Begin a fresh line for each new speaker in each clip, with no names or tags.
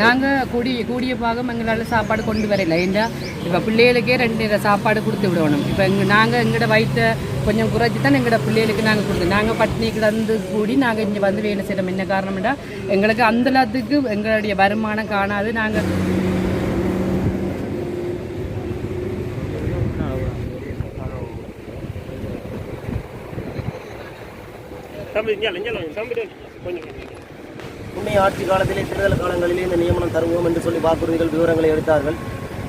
நாங்கள் கூடிய பாகம் எங்களால் சாப்பாடு கொண்டு வரல. ஏன்னா இப்போ பிள்ளைகளுக்கே 2 நேரம் சாப்பாடு கொடுத்து விடணும். இப்போ நாங்கள் எங்களோட வயிற்றை கொஞ்சம் குறைச்சி தான் எங்களோட பிள்ளைகளுக்கு நாங்கள் கொடுத்தோம். நாங்கள் பட்டினி கிடந்து கூடி நாங்கள் இங்கே வந்து வேலை செய்கிறோம். என்ன காரணம்னா எங்களுக்கு அந்தளத்துக்கு எங்களுடைய வருமானம் காணாது. நாங்கள்
முன்னைய ஆட்சி காலத்திலே தேர்தல் காலங்களிலே இந்த நியமனம் தருவோம் என்று சொல்லி வாக்குறுதிகள் விவரங்களை எடுத்தார்கள்.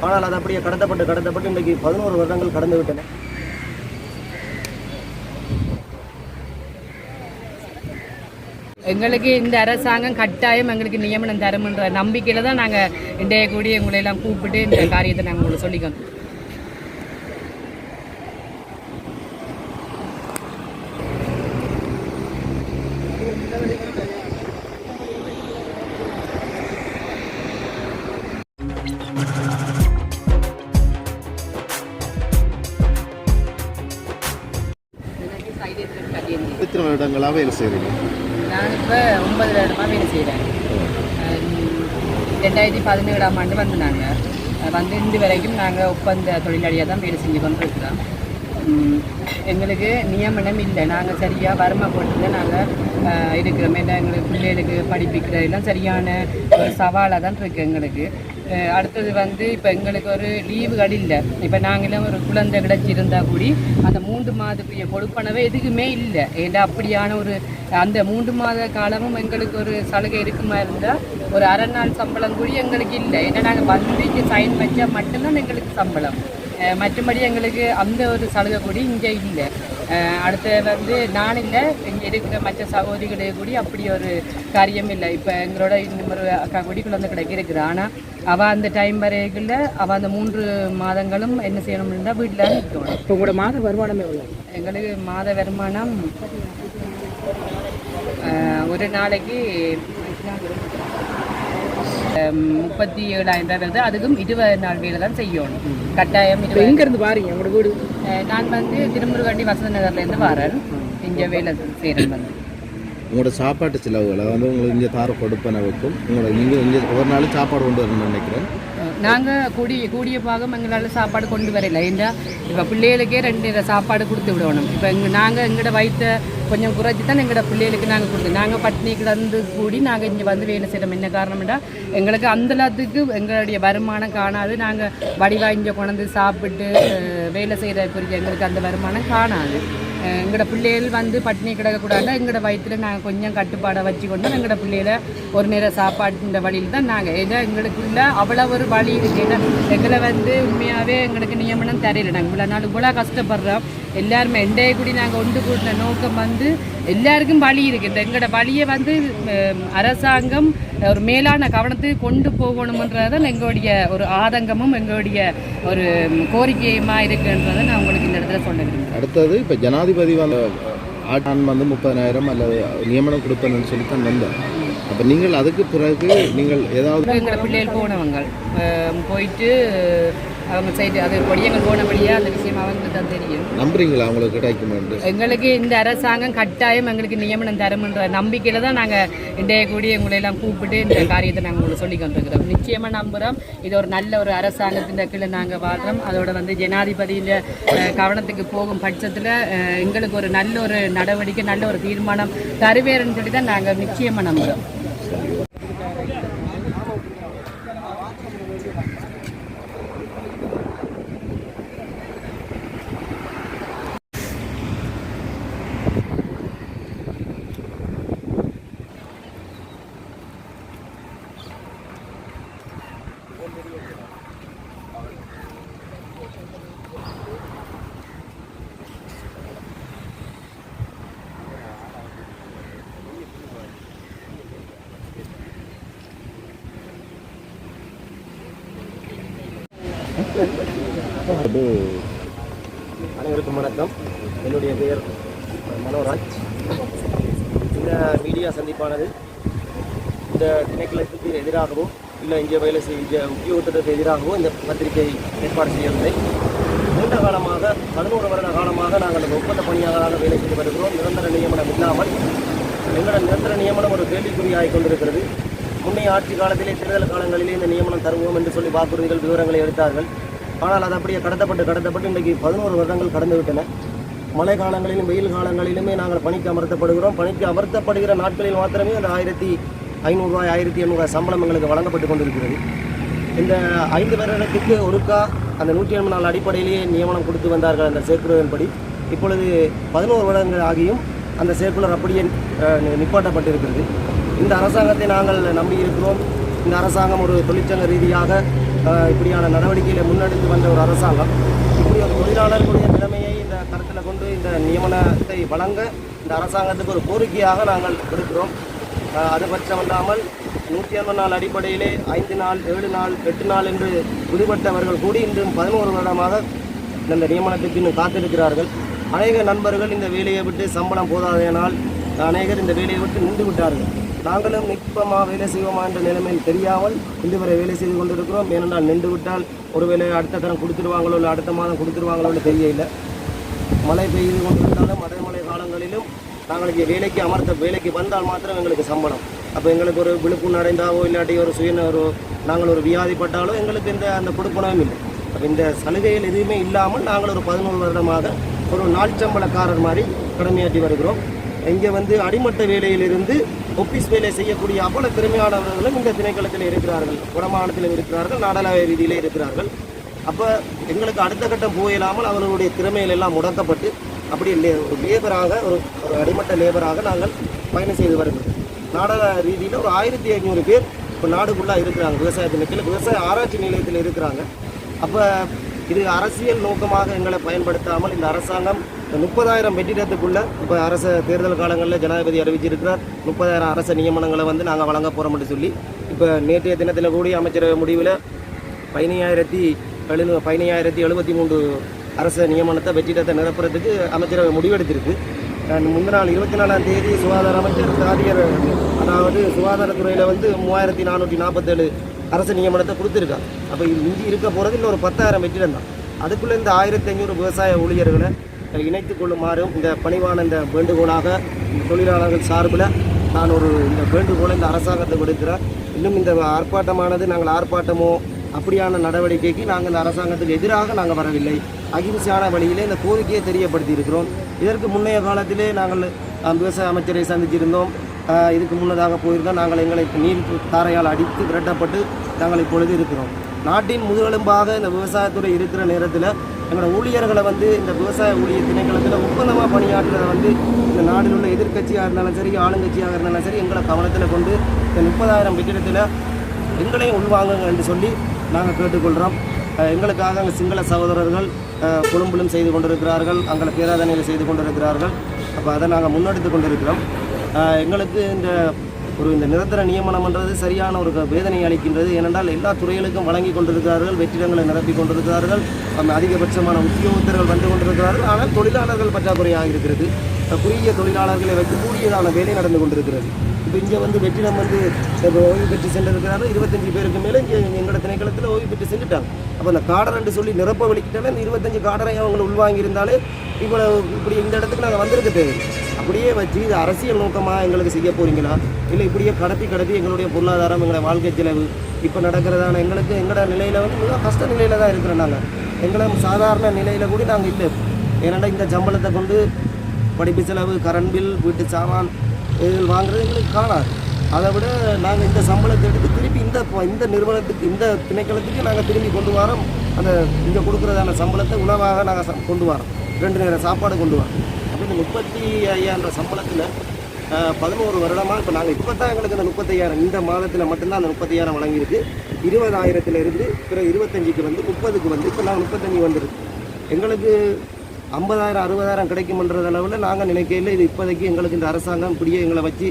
ஆனால் அது அப்படியே கடத்தப்பட்டு இன்றைக்கு 11 வருடங்கள் கடந்து விட்டன.
எங்களுக்கு இந்த அரசாங்கம் கட்டாயம் எங்களுக்கு நியமனம் தரும்ன்ற நம்பிக்கையில் தான் நாங்கள் இன்றைய கூடி உங்களையெல்லாம் கூப்பிட்டு இந்த காரியத்தை நாங்கள் உங்களுக்கு சொல்லிக்கணும்.
எத்தனை வருடங்களாக வேலை செய்கிறீங்க?
நான் இப்போ 9 வருடமாக வேலை செய்கிறேன். 2017ஆம் ஆண்டு வந்து நாங்கள் இன்று வரைக்கும் நாங்கள் ஒப்பந்த தொழிலாளியாக தான் வேலை செஞ்சு கொண்டு இருக்கிறோம். எங்களுக்கு நியமனம் இல்லை. நாங்கள் சரியாக வறுமை போட்டு நாங்கள் இருக்கிறோம். ஏன்னா எங்களுக்கு பிள்ளைகளுக்கு படிப்பிக்கிறதெல்லாம் சரியான ஒரு சவாலாக தான் இருக்குது எங்களுக்கு. அடுத்தது இப்போ எங்களுக்கு ஒரு லீவுகள் இல்லை. இப்போ நாங்களும் ஒரு குழந்தை கிடச்சிருந்தால் கூடி அந்த 3 மாதத்துக்குரிய கொடுப்பனவே எதுக்குமே இல்லை. ஏன்னா அப்படியான ஒரு அந்த 3 மாத காலமும் எங்களுக்கு ஒரு சலுகை இருக்குமா இருந்தால் ஒரு அரை நாள் சம்பளம் கூடி எங்களுக்கு இல்லை. ஏன்னா நாங்கள் இங்கே சைன் வச்சா மட்டும்தான் எங்களுக்கு சம்பளம். மற்றபடி எங்களுக்கு அந்த ஒரு சலுகை கூடி இங்கே இல்லை. அடுத்து நான் இல்லை, இங்கே இருக்கிற மற்ற சகோதரிகளே கூடி அப்படி ஒரு காரியம் இல்லை. இப்போ எங்களோட இன்னும் ஒரு அக்கா கூடி குழந்தை கிடைக்க இருக்குது. ஆனால் அவள் அந்த டைம் வரைக்குள்ள அவள் அந்த 3 மாதங்களும் என்ன செய்யணும்னா வீட்டில் நிற்கணும்.
இப்போ உங்களோட மாத வருமானம் எவ்வளோ?
எங்களுக்கு மாத வருமானம் ஒரு நாளைக்கு 37,000 வருது. அதுக்கும் 20 நாள் வேலை தான் செய்யணும் கட்டாயம்.
எங்கேருந்து பாருங்க உங்களோட வீடு?
நான் திருமுருகண்டி வசந்த நகர்லேருந்து வரேன். இங்கே வேலை செய்கிறேன்.
உங்களோட சாப்பாட்டு செலவுகள் அதாவது உங்களுக்கு இங்கே தார கொடுப்பனவுக்கும் நீங்கள் இங்கே ஒரு நாள் சாப்பாடு கொண்டு வரணும்னு நினைக்கிறேன்.
நாங்கள் கூடிய பாகம் எங்களால் சாப்பாடு கொண்டு வரல. ஏன்னா இப்போ பிள்ளைகளுக்கே 2 நேரம் சாப்பாடு கொடுத்து விடணும். இப்போ நாங்கள் எங்களோட வயிற்றை கொஞ்சம் குறைச்சி தான் எங்களோட பிள்ளைகளுக்கு நாங்கள் கொடுத்தோம். நாங்கள் பட்டினி கிடந்து கூடி நாங்கள் இங்கே வந்து வேலை செய்கிறோம். என்ன காரணம்னா எங்களுக்கு அந்தளத்துக்கு எங்களுடைய வருமானம் காணாது. நாங்கள் வடிவாக இங்கே கொண்டு சாப்பிட்டு வேலை செய்கிறதுக்குரிய எங்களுக்கு அந்த வருமானம் காணாது. எங்களோட பிள்ளைகள் பட்டினி கிடக்கக்கூடாது. எங்களோட வயிற்றில் நாங்கள் கொஞ்சம் கட்டுப்பாடை வச்சு கொண்டு எங்களோட பிள்ளைகளை ஒரு நேரம் சாப்பாடுன்ற வழியில் தான் நாங்கள் ஏதோ எங்களுக்குள்ள அவ்வளோ ஒரு வழி இருக்குது. ஏன்னா எங்களை உண்மையாகவே எங்களுக்கு நியமனம் தெரியல. நாங்கள் இவ்வளோ நாள் இவ்வளோ கஷ்டப்படுறோம். எல்லாருமே எண்டைய கூடி நாங்கள் ஒன்று கூட்டின நோக்கம் எல்லாருக்கும் வழி இருக்குது. இந்த எங்களோட வழியை அரசாங்கம் ஒரு மேலான கவனத்துக்கு கொண்டு போகணுமன்றதான் எங்களுடைய ஒரு ஆதங்கமும் எங்களுடைய ஒரு கோரிக்கையுமா இருக்குன்றதை நான் உங்களுக்கு இந்த இடத்துல சொல்லுகிறேன்.
அடுத்தது இப்போ ஜனாதிபதி ஆட்டான் 30,000 அல்லது நியமனம் கொடுப்பேன்னு சொல்லி தான் வந்தேன். அப்போ நீங்கள் அதுக்கு பிறகு நீங்கள் ஏதாவது
எங்களை பிள்ளைகள் போனவங்க போயிட்டு அவங்க சைடு அது பொடியங்கள் போனபடியாக அந்த விஷயம் அவங்களுக்கு தான் தெரியும்.
நம்புறீங்களா அவங்களுக்கு கிடைக்கும்?
எங்களுக்கு இந்த அரசாங்கம் கட்டாயம் எங்களுக்கு நியமனம் தரும்ன்ற நம்பிக்கையில் தான் நாங்கள் இன்றைய கூடி உங்களையெல்லாம் கூப்பிட்டு இந்த காரியத்தை நாங்கள் உங்களுக்கு சொல்லி கொண்டிருக்கிறோம். நிச்சயமாக நம்புகிறோம். இது ஒரு நல்ல ஒரு அரசாங்கத்தின் கீழே நாங்கள் வாழ்கிறோம். அதோட ஜனாதிபதியில் கவனத்துக்கு போகும் பட்சத்தில் எங்களுக்கு ஒரு நல்ல ஒரு நடவடிக்கை நல்ல ஒரு தீர்மானம் தருவேறுன்னு சொல்லி தான் நாங்கள் நிச்சயமாக நம்புகிறோம்.
அனைவருக்கும் வணக்கம். என்னுடைய பெயர் மனோராஜ். இந்த மீடியா சந்திப்பானது இந்த திணைக்களத்துக்கு எதிராகவும் இல்லை இங்கே வேலை செய்ய உத்தியோகத்திற்கு எதிராகவும் இந்த பத்திரிகை ஏற்பாடு செய்யவில்லை. நீண்ட காலமாக 11 வருட காலமாக நாங்கள் அந்த ஒப்பந்த பணியாளராக வேலை செய்து வருகிறோம். நிரந்தர நியமனம் இல்லாமல் எங்களோட நிரந்தர நியமனம் ஒரு கேள்விக்குறியாகிக் கொண்டிருக்கிறது. முன்னைய ஆட்சி காலத்திலே தேர்தல் காலங்களிலே இந்த நியமனம் தருவோம் என்று சொல்லி வாக்குறுதிகள் விவரங்களை எடுத்தார்கள். ஆனால் அது அப்படியே கடத்தப்பட்டு இன்றைக்கு 11 வருடங்கள் கடந்து விட்டன. மழை காலங்களிலும் வெயில் காலங்களிலுமே நாங்கள் பணிக்கு அமர்த்தப்படுகிறோம். பணிக்கு அமர்த்தப்படுகிற நாட்களில் மாத்திரமே அந்த 1500 ரூபாய் 1700 ரூபாய் சம்பளம் எங்களுக்கு வழங்கப்பட்டு கொண்டிருக்கிறது. இந்த 5 வருடத்துக்கு ஒருக்கா அந்த 180 நாள் அடிப்படையிலேயே நியமனம் கொடுத்து வந்தார்கள் அந்த சேர்க்குலரின்படி. இப்பொழுது 11 வருடங்கள் ஆகியும் அந்த சேர்க்குலர் அப்படியே நிப்பாட்டப்பட்டிருக்கிறது. இந்த அரசாங்கத்தை நாங்கள் நம்பியிருக்கிறோம். இந்த அரசாங்கம் ஒரு தொழிற்சங்க ரீதியாக இப்படியான நடவடிக்கைகளை முன்னெடுத்து வந்த ஒரு அரசாங்கம். இப்படி ஒரு தொழிலாளர்களுடைய நிலைமையை இந்த கருத்தில் கொண்டு இந்த நியமனத்தை வழங்க இந்த அரசாங்கத்துக்கு ஒரு கோரிக்கையாக நாங்கள் கொடுக்கிறோம். அது பட்சமல்லாமல் 180 நாள் அடிப்படையிலே 5 நாள் 7 நாள் 8 நாள் என்று விடுபட்டவர்கள் கூடி இன்றும் 11 வருடமாக இந்த நியமனத்துக்கு இன்னும் காத்திருக்கிறார்கள். அநேக நண்பர்கள் இந்த வேலையை விட்டு சம்பளம் போதாதனால் அநேகர் இந்த வேலையை விட்டு நின்று விட்டார்கள். நாங்களும் நிற்பமா வேலை செய்வோமா என்ற நிலைமையில் தெரியாமல் இன்று வரை வேலை செய்து கொண்டிருக்கிறோம். ஏனென்றால் நின்று விட்டால் ஒருவேளை அடுத்த தரம் கொடுத்துருவாங்களோ இல்லை அடுத்த மாதம் கொடுத்துருவாங்களோன்னு தெரியல. மழை பெய்து கொண்டிருந்தாலும் அதே மழை காலங்களிலும் நாங்களுக்கு வேலைக்கு வந்தால் மாத்திரம் எங்களுக்கு சம்பளம். அப்போ எங்களுக்கு ஒரு விழுப்புண் அடைந்தாவோ இல்லாட்டி ஒரு நாங்கள் ஒரு வியாதிப்பட்டாலோ எங்களுக்கு அந்த கொடுப்பனவும் இல்லை. அப்போ இந்த சலுகைகள் எதுவுமே இல்லாமல் நாங்கள் ஒரு 11 வருடமாக ஒரு நாள் சம்பளக்காரர் மாதிரி கடமையாற்றி வருகிறோம். இங்கே அடிமட்ட வேலையிலிருந்து ஒப்பீஸ் வேலை செய்யக்கூடிய அவ்வளோ திறமையானவர்களும் இந்த திணைக்களத்தில் இருக்கிறார்கள், வடமாநிலத்திலும் இருக்கிறார்கள், நாடளாவிய ரீதியிலே இருக்கிறார்கள். அப்போ எங்களுக்கு அடுத்த கட்டம் போயிடாமல் அவர்களுடைய திறமைகள் எல்லாம் முடக்கப்பட்டு அப்படி ஒரு லேபராக ஒரு அடிமட்ட லேபராக நாங்கள் பயணம் செய்து வருகிறோம். நாடக ரீதியில் ஒரு 1500 பேர் இப்போ நாடுக்குள்ளாக இருக்கிறாங்க. விவசாய திணைக்களத்தில் விவசாய ஆராய்ச்சி நிலையத்தில் இருக்கிறாங்க. அப்போ இது அரசியல் நோக்கமாக எங்களை பயன்படுத்தாமல் இந்த அரசாங்கம் 30,000 வெற்றிடத்துக்குள்ளே இப்போ அரசு தேர்தல் காலங்களில் ஜனாதிபதி அறிவிச்சிருக்கிறார். 30,000 அரச நியமனங்களை நாங்கள் வழங்க போகிறோம்னு சொல்லி இப்போ நேற்றைய தினத்தில் கூடிய அமைச்சரவை முடிவில் 15,073 அரச நியமனத்தை வெற்றிடத்தை நிரப்புறதுக்கு அமைச்சரவை முடிவெடுத்திருக்கு. முந்தின நாள் 24ஆம் தேதி சுகாதார அமைச்சர் தாதியர் அதாவது சுகாதாரத்துறையில் 3,447 அரசு நியமனத்தை கொடுத்துருக்காங்க. அப்போ இஞ்சி இருக்க போகிறது இன்னொரு 10,000 வெற்றிடம் தான். அதுக்குள்ளே இந்த 1500 விவசாய ஊழியர்களை இணைத்து கொள்ளுமாறும் இந்த பணிவான இந்த வேண்டுகோளாக இந்த தொழிலாளர்கள் சார்பில் நான் இந்த வேண்டுகோளை இந்த அரசாங்கத்தை கொடுக்கிறேன். இன்னும் இந்த ஆர்ப்பாட்டமானது நாங்கள் ஆர்ப்பாட்டமோ அப்படியான நடவடிக்கைக்கு நாங்கள் இந்த அரசாங்கத்துக்கு எதிராக நாங்கள் வரவில்லை. அகிம்சையான வழியிலே இந்த கோரிக்கையை தெரியப்படுத்தி இருக்கிறோம். இதற்கு முன்னைய காலத்திலே நாங்கள் விவசாய அமைச்சரை சந்திச்சிருந்தோம். இதுக்கு முன்னதாக போயிருந்தோம். நாங்கள் எங்களை நீர் தாரையால் அடித்து விரட்டப்பட்டு நாங்கள் இப்பொழுது இருக்கிறோம். நாட்டின் முதுகெலும்பாக இந்த விவசாயத்துறை இருக்கிற நேரத்தில் எங்களோட ஊழியர்களை இந்த விவசாய ஊழியர் திணைக்களத்தில் ஒப்பந்தமாக பணியாற்றுறதை இந்த நாட்டில் உள்ள எதிர்க்கட்சியாக இருந்தாலும் சரி ஆளுங்கட்சியாக இருந்தாலும் சரி எங்களை கவனத்தில் கொண்டு இந்த 30,000 வெற்றிடத்தில் எங்களையும் உள்வாங்குங்க என்று சொல்லி நாங்கள் கேட்டுக்கொள்கிறோம். எங்களுக்காக அங்கே சிங்கள சகோதரர்கள் கொழும்பிலும் செய்து கொண்டிருக்கிறார்கள், அங்கே பேராதனையில் செய்து கொண்டிருக்கிறார்கள். அப்போ அதை நாங்கள் முன்னெடுத்து கொண்டிருக்கிறோம். எங்களுக்கு இந்த நிரந்தர நியமனம்ன்றது சரியான ஒரு வேதனை அளிக்கின்றது. ஏனென்றால் எல்லா துறைகளுக்கும் வழங்கி கொண்டிருக்கிறார்கள், வெற்றிடங்களை நிரப்பி கொண்டிருக்கிறார்கள், அதிகபட்சமான உத்தியோகத்தர்கள் வந்து கொண்டிருக்கிறார்கள். ஆனால் தொழிலாளர்கள் பற்றாக்குறையாக இருக்கிறது. குறுகிய தொழிலாளர்களை வைத்து கூடியதான வேலை நடந்து கொண்டிருக்கிறது. இப்போ இங்கே வெற்றிடம் ஓய்வு பெற்று சென்றிருக்கிறார்கள். 25 பேருக்கு மேலே இங்கே எங்களோட திணைக்களத்தில் ஓய்வு பெற்று செஞ்சுட்டாங்க. அப்போ அந்த காடர் என்று சொல்லி நிரப்ப வலிக்கிட்டாலே இந்த 25 காடரை அவங்களை உள்வாங்கியிருந்தாலே இப்படி இந்த இடத்துக்கு நாங்கள் வந்திருக்க தேவை. அப்படியே வச்சு இது அரசியல் நோக்கமாக எங்களுக்கு செய்ய போகிறீங்களா, இல்லை இப்படியே கடத்தி எங்களுடைய பொருளாதாரம் எங்களுடைய வாழ்க்கை செலவு இப்போ நடக்கிறதான எங்களோட நிலையில் மிக கஷ்ட நிலையில் தான் இருக்கிறோம். நாங்கள் எங்களை சாதாரண நிலையில் கூட நாங்கள் இல்லை. ஏன்னா இந்த சம்பளத்தை கொண்டு படிப்பு செலவு, கரண்ட் பில், வீட்டு சாமான் இதில் வாங்குறது எங்களுக்கு காணாது. அதை விட நாங்கள் இந்த சம்பளத்தை எடுத்து திருப்பி இந்த நிறுவனத்துக்கு இந்த திணைக்களத்துக்கு நாங்கள் திரும்பி கொண்டு வரோம். அந்த இங்கே கொடுக்குறதான சம்பளத்தை உணவாக நாங்கள் கொண்டு வரோம், 2 நேரம் சாப்பாடு கொண்டு வரோம். அப்போ இந்த 35,000 சம்பளத்தில் 11 வருடமாக இப்போ நாங்கள் இப்போ தான் எங்களுக்கு இந்த 35,000 இந்த மாதத்தில் மட்டும்தான் அந்த 35,000 வழங்கியிருக்கு. 20,000 பிறகு 25க்கு 30க்கு இப்போ நாங்கள் 35 வந்துருக்கு. எங்களுக்கு 50,000 60,000 கிடைக்கும்ன்றது அளவில் நாங்கள் நினைக்கையில் இது இப்போதைக்கு எங்களுக்கு இந்த அரசாங்கம் இப்படியே எங்களை வச்சு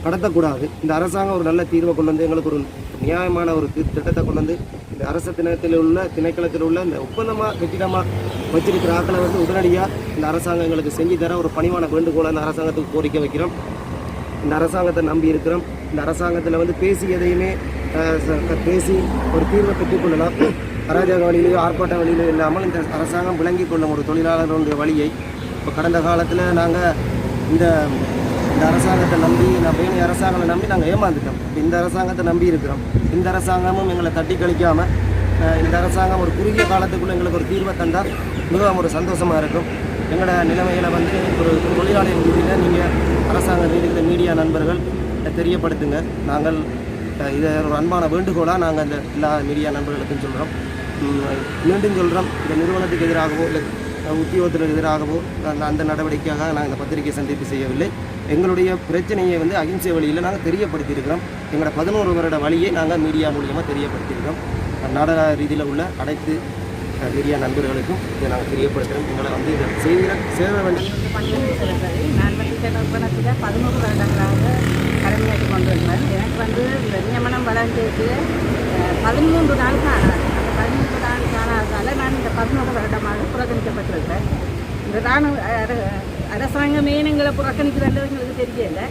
கடத்தக்கூடாது. இந்த அரசாங்கம் ஒரு நல்ல தீர்வை கொண்டு வந்து எங்களுக்கு ஒரு நியாயமான ஒரு திட்டத்தை கொண்டு வந்து இந்த அரசு திணைக்களத்தில் உள்ள இந்த ஒப்பந்தமாக வெற்றிடமாக வச்சிருக்கிற ஆக்களை உடனடியாக இந்த அரசாங்கம் எங்களுக்கு செஞ்சு தர ஒரு பணிவான வேண்டுகோளை இந்த அரசாங்கத்துக்கு கோரிக்கை வைக்கிறோம். இந்த அரசாங்கத்தை நம்பி இருக்கிறோம். இந்த அரசாங்கத்தில் பேசி எதையுமே பேசி ஒரு தீர்வை பெற்றுக்கொள்ளலாம். அராஜக வழியிலேயோ ஆர்ப்பாட்ட வழியிலோ இல்லாமல் இந்த அரசாங்கம் விளங்கி கொள்ளும் ஒரு தொழிலாளர்களுடைய வழியை இப்போ கடந்த காலத்தில் நாங்கள் இந்த இந்த அரசாங்கத்தை நம்பி நம்ம அரசாங்கத்தை நம்பி நாங்கள் ஏமாந்துட்டோம். இந்த அரசாங்கத்தை நம்பி இருக்கிறோம். இந்த அரசாங்கமும் எங்களை தட்டி கழிக்காமல் இந்த அரசாங்கம் ஒரு குறுகிய காலத்துக்குள்ளே எங்களுக்கு ஒரு தீர்வை தந்தால் மிகவும் ஒரு சந்தோஷமாக இருக்கும். எங்களோட நிலைமைகளை வந்து ஒரு தொழிலாளர் ரீதியில் நீங்கள் அரசாங்க ரீதியில் மீடியா நண்பர்கள் தெரியப்படுத்துங்க. நாங்கள் இதை ஒரு அன்பான வேண்டுகோளாக நாங்கள் இந்த எல்லா மீடியா நண்பர்களுக்கும் சொல்கிறோம். மீண்டும் சொல்கிறோம், இந்த நிறுவனத்துக்கு எதிராகவோ இல்லை உத்தியோகத்திற்கு எதிராகவோ அந்த நடவடிக்கையாக நாங்கள் இந்த பத்திரிகை சந்திப்பு செய்யவில்லை. எங்களுடைய பிரச்சனையை வந்து அகிம்சை வழியில் நாங்கள் தெரியப்படுத்தியிருக்கிறோம். எங்களோட 11 வருட வழியை நாங்கள் மீடியா மூலியமாக தெரியப்படுத்தியிருக்கிறோம். நாடக ரீதியில் உள்ள அனைத்து மீடியா நண்பர்களுக்கும் இதை நாங்கள் தெரியப்படுத்துகிறோம். எங்களை வந்து இதை சேர வேண்டும்.
நான் வந்து இந்த நிறுவனத்தில் 11 வருடங்களாக கடமையாற்றி கொண்டு வந்தேன். எனக்கு வந்து இந்த நியமனம் வழங்கியது 13 நாள் காணாது. அந்த 13 நாள் காணாததால் நான் இந்த 11 வருடமாக புறக்கணிக்கப்பட்டிருக்கிறேன். இந்த அரசாங்கமே எங்களை புறக்கணிக்கிறது எங்களுக்கு தெரியல.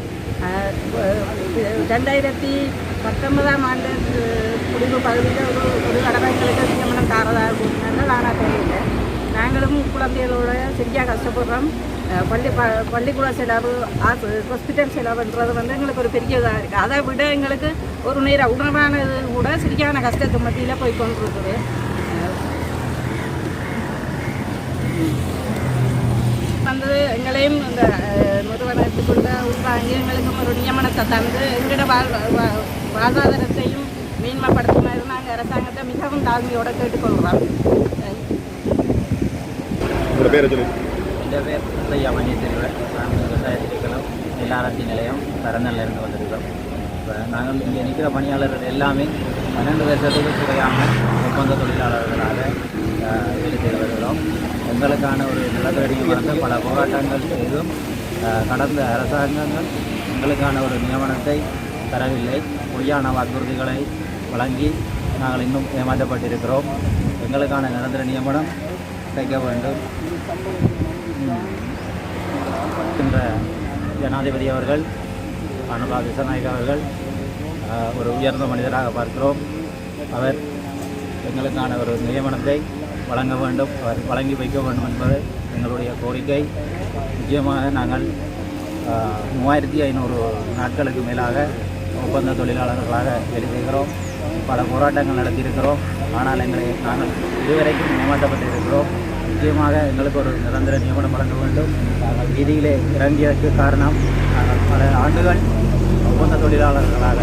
2019ஆம் ஆண்டு குடிவு பகுதியில் ஒரு தடவை எங்களுக்கு நியமனம் தாரதாக கூட்டினாங்க. ஆனால் தெரியல. நாங்களும் குழந்தைகளோட சரியாக கஷ்டப்படுறோம். பள்ளிக்கூட செலவு, ஹாஸ்பிட்டல் செலவுன்றது வந்து எங்களுக்கு ஒரு பெரிய இதாக இருக்குது. அதை விட எங்களுக்கு ஒரு நேரம் உணவானது கூட சரியான கஷ்டத்து மத்தியில் போய் கொண்டிருக்குது. வந்து எங்களையும் இந்த நிறுவனத்துக்குள்ள உள்வாங்கி எங்களுக்கும் ஒரு நியமனத்தை தந்து எங்களோட வாழ்வாதாரத்தையும் மேன்மைப்படுத்துமாறு நாங்கள் அரசாங்கத்தை மிகவும் தாழ்மையோடு கேட்டுக்கொள்கிறோம்.
இந்த பேர் ஐயா மணி தெரிவிட நான் விவசாய திணைக்களம் நெல்லாராய்ச்சி நிலையம் கரந்தனிலிருந்து வந்திருக்கிறோம். இப்போ நாங்கள் இங்கே நிற்கிற பணியாளர்கள் எல்லாமே 12 வருஷத்துக்கு குறையாமல் ஒப்பந்த தொழிலாளர்களாக வேலை செய்து வருகிறோம். எங்களுக்கான ஒரு நிலத்தடியை வந்து பல போராட்டங்கள் செய்தும் கடந்த அரசாங்கங்கள் எங்களுக்கான ஒரு நியமனத்தை தரவில்லை. பொய்யான வாக்குறுதிகளை வழங்கி நாங்கள் இன்னும் ஏமாற்றப்பட்டிருக்கிறோம். எங்களுக்கான நிரந்தர நியமனம் கிடைக்க வேண்டும் என்ற ஜனாதிபதி அவர்கள் அனுரா திசாநாயக் அவர்கள் ஒரு உயர்ந்த மனிதராக பார்க்கிறோம். அவர் எங்களுக்கான ஒரு நியமனத்தை வழங்க வேண்டும், அவர் வழங்கி வைக்க வேண்டும் என்பது எங்களுடைய கோரிக்கை. நிச்சயமாக நாங்கள் 3500 நாட்களுக்கு மேலாக ஒப்பந்த தொழிலாளர்களாக வேலை செய்கிறோம். பல போராட்டங்கள் நடத்தியிருக்கிறோம். ஆனால் நாங்கள் இதுவரைக்கும் ஏமாற்றப்பட்டிருக்கிறோம். நிச்சயமாக எங்களுக்கு ஒரு நிரந்தர நியமனம் வழங்க வேண்டும். நாங்கள் வீதியிலே இறங்கியதற்கு காரணம் நாங்கள் பல ஆண்டுகள் ஒப்பந்த தொழிலாளர்களாக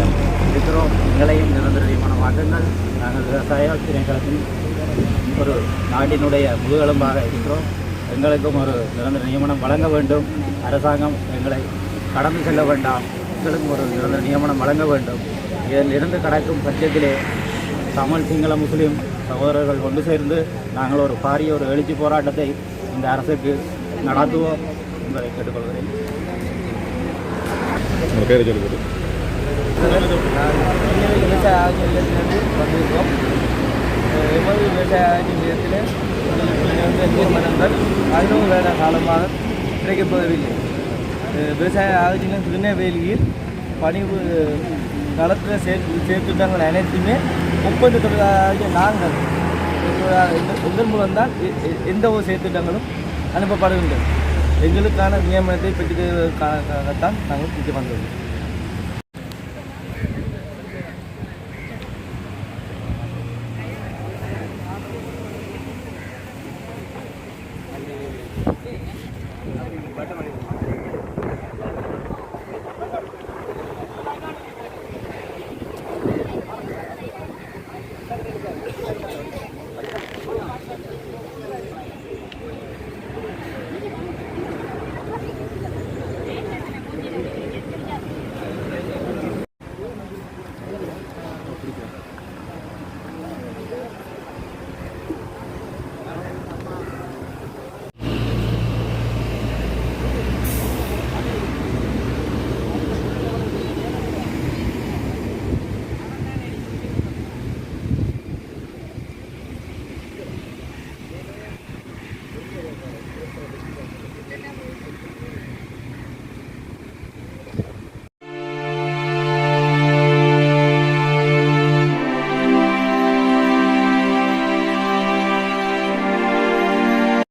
இருக்கிறோம். எங்களையும் நிரந்தர நியமனமாக்குங்கள். நாங்கள் விவசாய திணைக்களத்தின் ஒரு நாட்டினுடைய முதுகெலும்பாக இருக்கிறோம். எங்களுக்கும் ஒரு நிரந்தர நியமனம் வழங்க வேண்டும். அரசாங்கம் எங்களை கடந்து செல்ல வேண்டாம். எங்களுக்கும் ஒரு நிரந்தர நியமனம் வழங்க வேண்டும். இதிலிருந்து கடக்கும் பட்சத்திலே தமிழ், சிங்கள, முஸ்லீம் சகோதரர்கள் கொண்டு சேர்ந்து நாங்கள் ஒரு பாரிய ஒரு எழுச்சி போராட்டத்தை இந்த அரசுக்கு நடத்துவோம் என்பதை கேட்டுக்கொள்கிறேன்.
விவசாய ஆட்சி நிலையத்திலிருந்து வந்திருக்கிறோம். எமது விவசாய ஆட்சி நிலையத்தில் நியமனங்கள் 11 வருட காலமாக கிடைக்கப்படவில்லை. விவசாய ஆட்சி நிலையம் திருநெல்வேலியில் பணிவு களத்தில் செயற்திட்டங்கள் அனைத்துமே ஒப்பந்த தொழிலாளர்கள் நாங்கள் இதன் மூலம்தான் எந்த ஒரு செயற்திட்டங்களும் அனுப்பப்படுகின்றன. எங்களுக்கான நியமனத்தை பெற்றுதான் நாங்கள் இங்கே வந்தோம்.